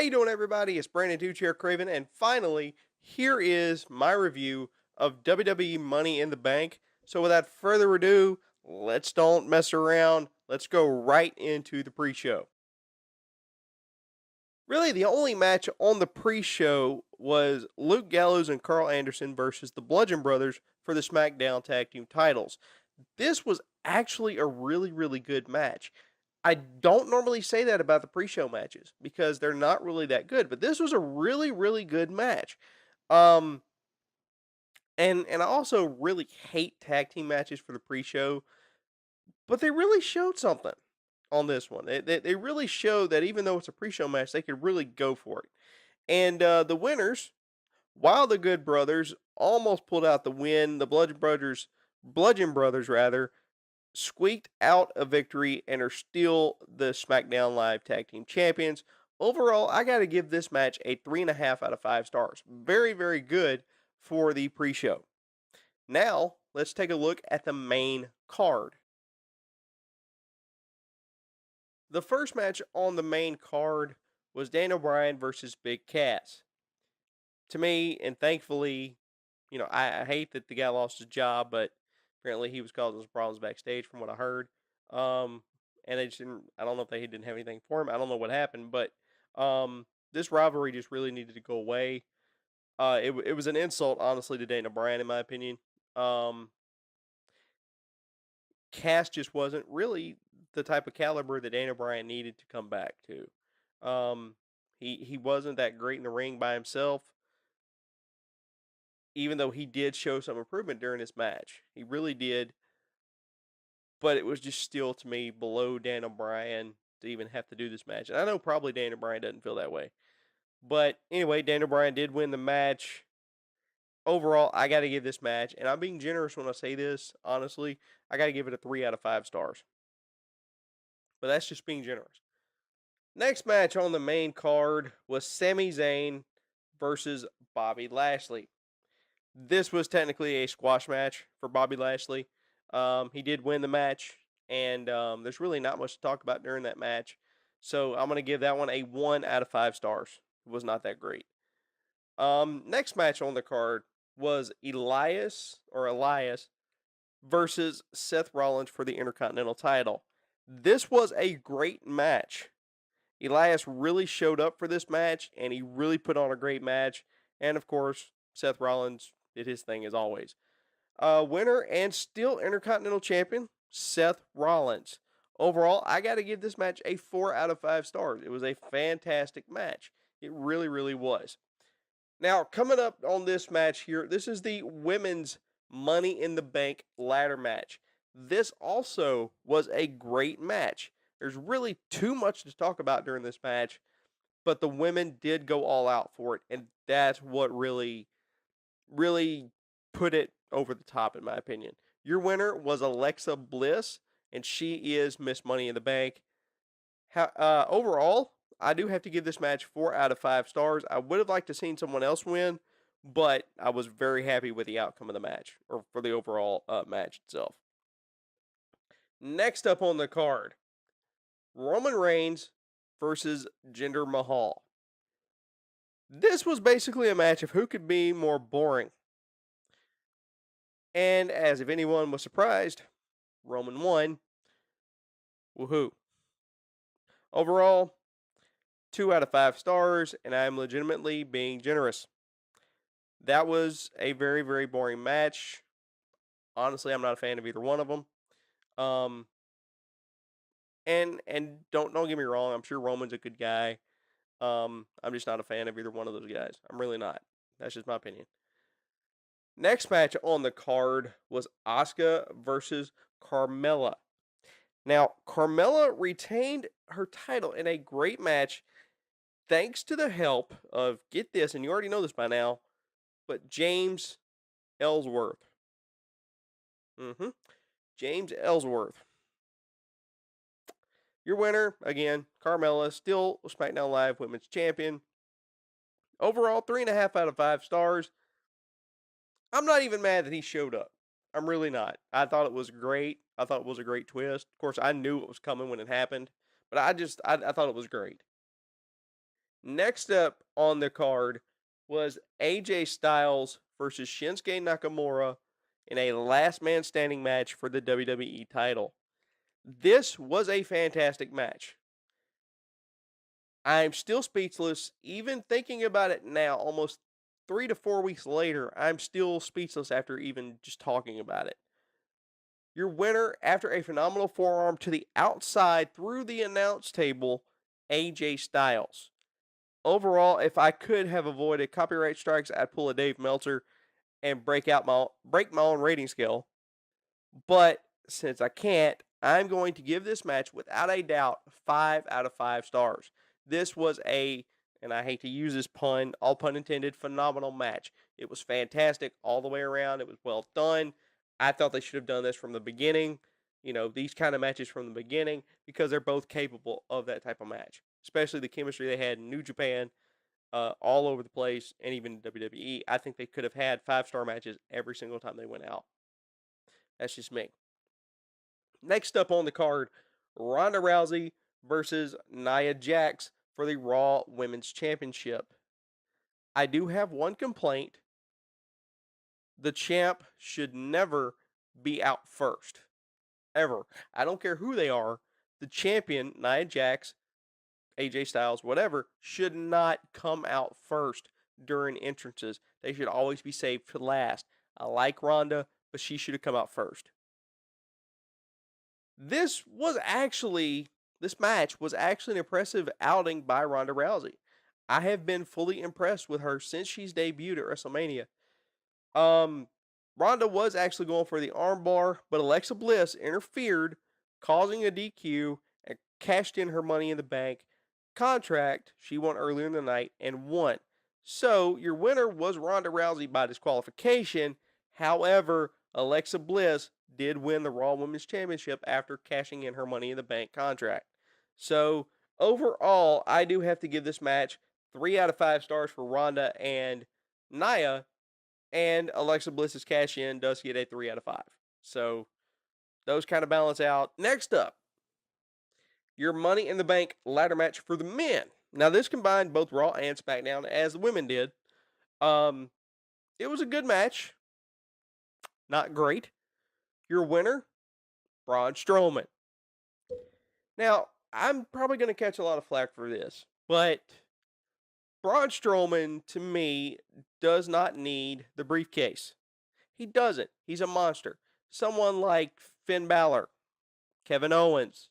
you doing, everybody? It's Brandon Dudechair Craven, and finally, here is my review of WWE Money in the Bank. So without further ado, let's don't mess around. Let's go right into the pre-show. Really, the only match on the pre-show was Luke Gallows and Carl Anderson versus the Bludgeon Brothers for the SmackDown Tag Team titles. This was actually a really good match. I don't normally say that about the pre-show matches because they're not really that good, but this was a really good match. Um, and I also really hate tag team matches for the pre-show, but they really showed something on this one. They really showed that even though it's a pre-show match, they could really go for it. And the winners, while the Good Brothers almost pulled out the win, the Bludgeon Brothers rather, squeaked out a victory and are still the SmackDown Live Tag Team Champions. Overall, I got to give this match a 3.5 out of 5 stars. Very good for the pre show. Now, let's take a look at the main card. The first match on the main card was Daniel Bryan versus Big Cass. To me, and thankfully, I hate that the guy lost his job, but apparently he was causing some problems backstage from what I heard. Um, and they just didn't, I don't know if they didn't have anything for him. I don't know what happened, but this rivalry just really needed to go away. It was an insult, honestly, to Daniel Bryan, in my opinion. Um, Cass just wasn't really the type of caliber that Daniel Bryan needed to come back to. He wasn't that great in the ring by himself, even though he did show some improvement during this match. He really did, but it was just still, to me, below Daniel Bryan to even have to do this match. And I know probably Daniel Bryan doesn't feel that way. But anyway, Daniel Bryan did win the match. Overall, I got to give this match, and I'm being generous when I say this, honestly, I got to give it a 3 out of 5 stars. But that's just being generous. Next match on the main card was Sami Zayn versus Bobby Lashley. This was technically a squash match for Bobby Lashley. He did win the match, and there's really not much to talk about during that match. So I'm going to give that one a 1 out of 5 stars. It was not that great. Next match on the card was Elias versus Seth Rollins for the Intercontinental title. This was a great match. Elias really showed up for this match, and he really put on a great match. And of course, Seth Rollins did his thing as always. Winner and still Intercontinental Champion, Seth Rollins. Overall, I got to give this match a 4 out of 5 stars. It was a fantastic match. It really was. Now, coming up on this match here, this is the women's Money in the Bank ladder match. This also was a great match. There's really too much to talk about during this match, but the women did go all out for it, and that's what really put it over the top, in my opinion. Your winner was Alexa Bliss, and she is Miss Money in the Bank. Overall, I do have to give this match 4 out of 5 stars. I would have liked to seen someone else win, but I was very happy with the outcome of the match, or for the overall match itself. Next up on the card, Roman Reigns versus Jinder Mahal. This was basically a match of who could be more boring. And as if anyone was surprised, Roman won. Woohoo. Overall, 2 out of 5 stars, and I'm legitimately being generous. That was a very boring match. Honestly, I'm not a fan of either one of them. And don't get me wrong, I'm sure Roman's a good guy. I'm just not a fan of either one of those guys. I'm really not. That's just my opinion. Next match on the card was Asuka versus Carmella. Now, Carmella retained her title in a great match thanks to the help of, get this, and you already know this by now, but James Ellsworth. James Ellsworth. Your winner, again, Carmella, still SmackDown Live Women's Champion. Overall, 3.5 out of 5 stars. I'm not even mad that he showed up. I'm really not. I thought it was great. I thought it was a great twist. Of course, I knew it was coming when it happened, but I thought it was great. Next up on the card was AJ Styles versus Shinsuke Nakamura in a last man standing match for the WWE title. This was a fantastic match. I'm still speechless. Even thinking about it now, almost 3 to 4 weeks later, I'm still speechless after even just talking about it. Your winner, after a phenomenal forearm to the outside through the announce table, AJ Styles. Overall, if I could have avoided copyright strikes, I'd pull a Dave Meltzer and break my own rating scale. But since I can't, I'm going to give this match without a doubt 5 out of 5 stars. This was and I hate to use this pun, all pun intended, phenomenal match. It was fantastic all the way around. It was well done. I thought they should have done this from the beginning. These kind of matches from the beginning, because they're both capable of that type of match, especially the chemistry they had in New Japan, all over the place, and even WWE. I think they could have had 5-star matches every single time they went out. That's just me. Next up on the card, Ronda Rousey versus Nia Jax for the Raw Women's Championship. I do have one complaint. The champ should never be out first. Ever. I don't care who they are. The champion, Nia Jax, AJ Styles, whatever, should not come out first during entrances. They should always be saved for last. I like Ronda, but she should have come out first. This match was actually an impressive outing by Ronda Rousey. I have been fully impressed with her since she's debuted at WrestleMania. Ronda was actually going for the armbar, but Alexa Bliss interfered, causing a DQ, and cashed in her Money in the Bank contract she won earlier in the night and won. So your winner was Ronda Rousey by disqualification. However, Alexa Bliss did win the Raw Women's Championship after cashing in her Money in the Bank contract. So overall, I do have to give this match 3 out of 5 stars for Ronda and Nia, and Alexa Bliss's cash in does get a 3 out of 5. So those kind of balance out. Next up, your Money in the Bank ladder match for the men. Now this combined both Raw and SmackDown, as the women did. It was a good match. Not great. Your winner, Braun Strowman. Now, I'm probably going to catch a lot of flack for this, but Braun Strowman, to me, does not need the briefcase. He doesn't. He's a monster. Someone like Finn Balor, Kevin Owens,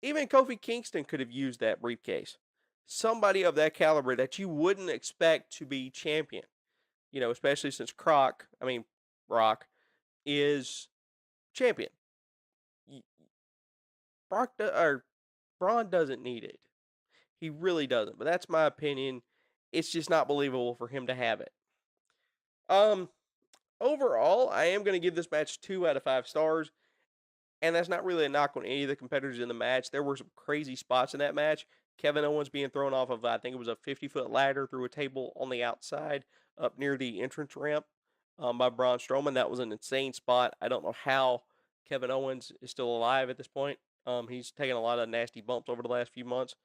even Kofi Kingston could have used that briefcase. Somebody of that caliber that you wouldn't expect to be champion. Especially since Brock is champion. Braun doesn't need it. He really doesn't. But that's my opinion. It's just not believable for him to have it. Overall, I am going to give this match 2 out of 5 stars. And that's not really a knock on any of the competitors in the match. There were some crazy spots in that match. Kevin Owens being thrown off of, I think it was a 50-foot ladder through a table on the outside up near the entrance ramp by Braun Strowman. That was an insane spot. I don't know how Kevin Owens is still alive at this point. He's taken a lot of nasty bumps over the last few months.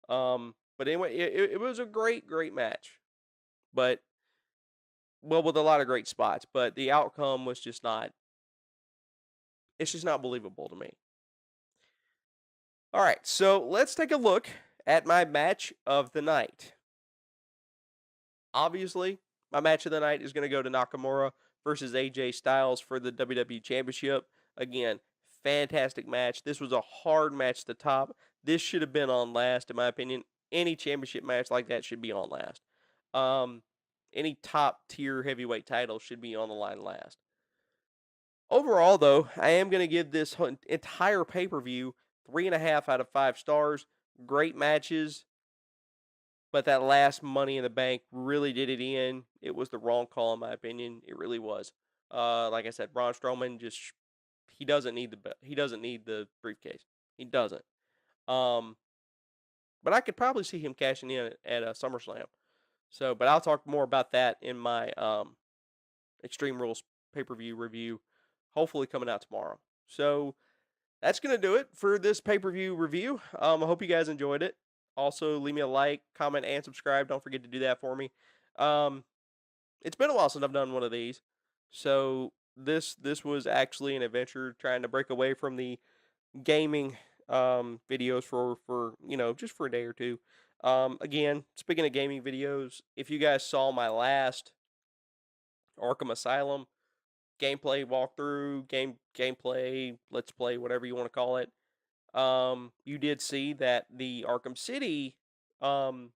But anyway, it was a great, great match. But, with a lot of great spots. But the outcome was just not, it's just not believable to me. All right, so let's take a look at my match of the night. Obviously, my match of the night is going to go to Nakamura versus AJ Styles for the WWE Championship. Again, fantastic match. This was a hard match to top. This should have been on last, in my opinion. Any championship match like that should be on last. Any top tier heavyweight title should be on the line last. Overall, though, I am going to give this entire pay-per-view 3.5 out of 5 stars. Great matches, but that last Money in the Bank really did it in. It was the wrong call, in my opinion. It really was. Like I said, Braun Strowman he doesn't need the briefcase. He doesn't. But I could probably see him cashing in at a SummerSlam. So, but I'll talk more about that in my Extreme Rules pay-per-view review, hopefully coming out tomorrow. So that's going to do it for this pay-per-view review. I hope you guys enjoyed it. Also, leave me a like, comment, and subscribe. Don't forget to do that for me. Um, it's been a while since I've done one of these, so this was actually an adventure trying to break away from the gaming videos for just for a day or two. Again, speaking of gaming videos, if you guys saw my last Arkham Asylum gameplay walkthrough, gameplay, let's play, whatever you want to call it, you did see that the Arkham City um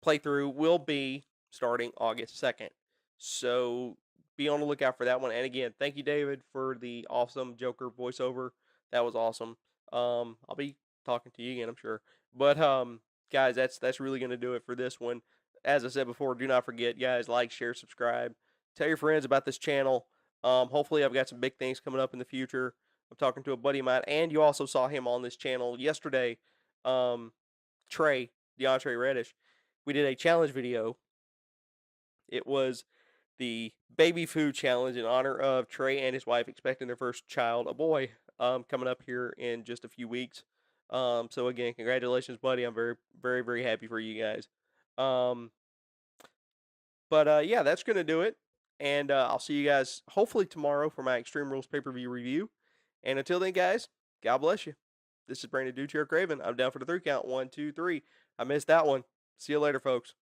playthrough will be starting August 2nd. So be on the lookout for that one. And again, thank you, David, for the awesome Joker voiceover. That was awesome. I'll be talking to you again, I'm sure. But guys, that's really gonna do it for this one. As I said before, do not forget, guys, like, share, subscribe, tell your friends about this channel. Hopefully I've got some big things coming up in the future. I'm talking to a buddy of mine, and you also saw him on this channel yesterday. Um, DeAndre Reddish, we did a challenge video. It was the baby food challenge in honor of Trey and his wife expecting their first child, a boy, coming up here in just a few weeks. So again, congratulations, buddy. I'm very, very, very happy for you guys. Um, but yeah, that's gonna do it. And I'll see you guys hopefully tomorrow for my Extreme Rules pay-per-view review. And until then, guys, God bless you. This is Brandon Dudechair Craven. I'm down for the 3 count. 1, 2, 3. I missed that one. See you later, folks.